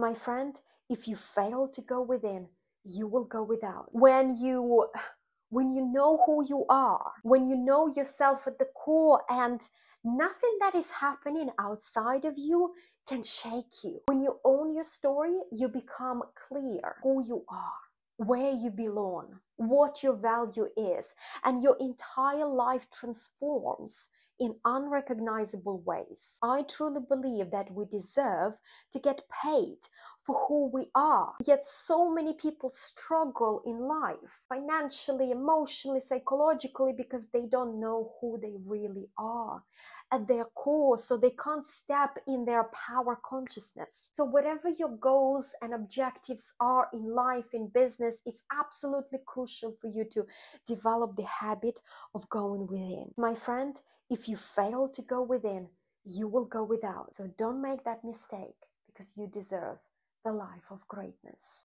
My friend, if you fail to go within, you will go without. When you know who you are, when you know yourself at the core, and nothing that is happening outside of you can shake you. When you own your story, you become clear who you are, where you belong, what your value is, and your entire life transforms in unrecognizable ways. I truly believe that we deserve to get paid for who we are. Yet so many people struggle in life, financially, emotionally, psychologically, because they don't know who they really are at their core, so they can't step in their power consciousness. So whatever your goals and objectives are in life, in business, it's absolutely crucial for you to develop the habit of going within. My friend, if you fail to go within, you will go without. So don't make that mistake, because you deserve the life of greatness.